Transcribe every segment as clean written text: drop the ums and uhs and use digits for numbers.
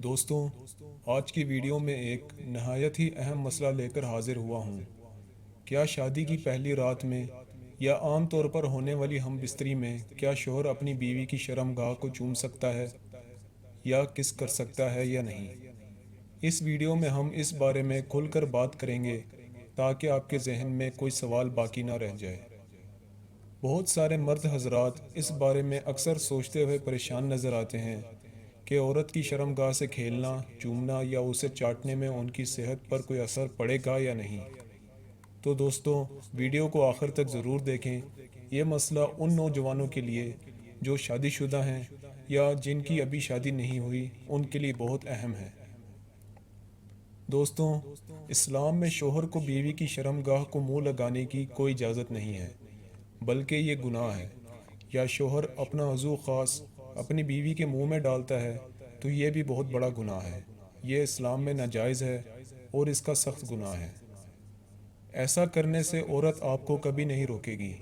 دوستوں، آج کی ویڈیو میں ایک نہایت ہی اہم مسئلہ لے کر حاضر ہوا ہوں۔ کیا شادی کی پہلی رات میں یا عام طور پر ہونے والی ہم بستری میں کیا شوہر اپنی بیوی کی شرم گاہ کو چوم سکتا ہے یا کس کر سکتا ہے یا نہیں؟ اس ویڈیو میں ہم اس بارے میں کھل کر بات کریں گے تاکہ آپ کے ذہن میں کوئی سوال باقی نہ رہ جائے۔ بہت سارے مرد حضرات اس بارے میں اکثر سوچتے ہوئے پریشان نظر آتے ہیں کہ عورت کی شرم گاہ سے کھیلنا، چومنا یا اسے چاٹنے میں ان کی صحت پر کوئی اثر پڑے گا یا نہیں۔ تو دوستوں، ویڈیو کو آخر تک ضرور دیکھیں۔ یہ مسئلہ ان نوجوانوں کے لیے جو شادی شدہ ہیں یا جن کی ابھی شادی نہیں ہوئی، ان کے لیے بہت اہم ہے۔ دوستوں، اسلام میں شوہر کو بیوی کی شرم گاہ کو منہ لگانے کی کوئی اجازت نہیں ہے، بلکہ یہ گناہ ہے۔ یا شوہر اپنا عضو خاص اپنی بیوی کے منہ میں ڈالتا ہے تو یہ بھی بہت بڑا گناہ ہے۔ یہ اسلام میں ناجائز ہے اور اس کا سخت گناہ ہے۔ ایسا کرنے سے عورت آپ کو کبھی نہیں روکے گی،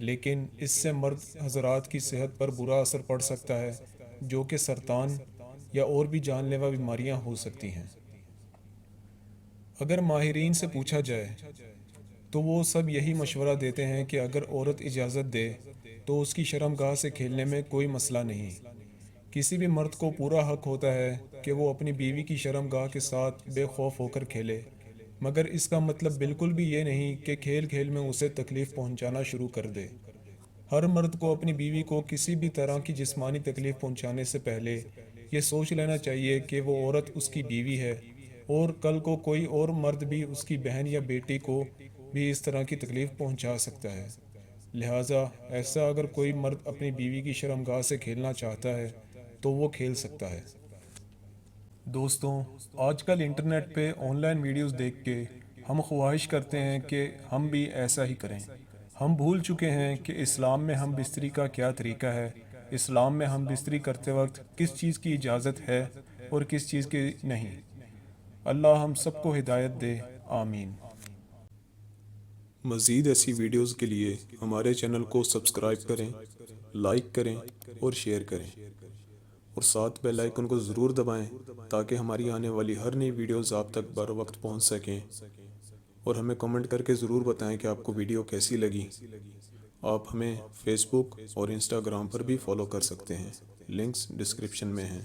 لیکن اس سے مرد حضرات کی صحت پر برا اثر پڑ سکتا ہے، جو کہ سرطان یا اور بھی جان لیوا بیماریاں ہو سکتی ہیں۔ اگر ماہرین سے پوچھا جائے تو وہ سب یہی مشورہ دیتے ہیں کہ اگر عورت اجازت دے تو اس کی شرم گاہ سے کھیلنے میں کوئی مسئلہ نہیں۔ کسی بھی مرد کو پورا حق ہوتا ہے کہ وہ اپنی بیوی کی شرم گاہ کے ساتھ بے خوف ہو کر کھیلے، مگر اس کا مطلب بالکل بھی یہ نہیں کہ کھیل کھیل میں اسے تکلیف پہنچانا شروع کر دے۔ ہر مرد کو اپنی بیوی کو کسی بھی طرح کی جسمانی تکلیف پہنچانے سے پہلے یہ سوچ لینا چاہیے کہ وہ عورت اس کی بیوی ہے، اور کل کو کوئی اور مرد بھی اس کی بہن یا بیٹی کو بھی اس طرح کی تکلیف پہنچا سکتا ہے۔ لہٰذا ایسا اگر کوئی مرد اپنی بیوی کی شرم گاہ سے کھیلنا چاہتا ہے تو وہ کھیل سکتا ہے۔ دوستوں، آج کل انٹرنیٹ پہ آن لائن ویڈیوز دیکھ کے ہم خواہش کرتے ہیں کہ ہم بھی ایسا ہی کریں۔ ہم بھول چکے ہیں کہ اسلام میں ہم بستری کا کیا طریقہ ہے، اسلام میں ہم بستری کرتے وقت کس چیز کی اجازت ہے اور کس چیز کی نہیں۔ اللہ ہم سب کو ہدایت دے، آمین۔ مزید ایسی ویڈیوز کے لیے ہمارے چینل کو سبسکرائب کریں، لائک کریں اور شیئر کریں، اور ساتھ بیل آئیکن کو ضرور دبائیں تاکہ ہماری آنے والی ہر نئی ویڈیوز آپ تک بر وقت پہنچ سکیں، اور ہمیں کمنٹ کر کے ضرور بتائیں کہ آپ کو ویڈیو کیسی لگی۔ آپ ہمیں فیس بک اور انسٹاگرام پر بھی فالو کر سکتے ہیں، لنکس ڈسکرپشن میں ہیں۔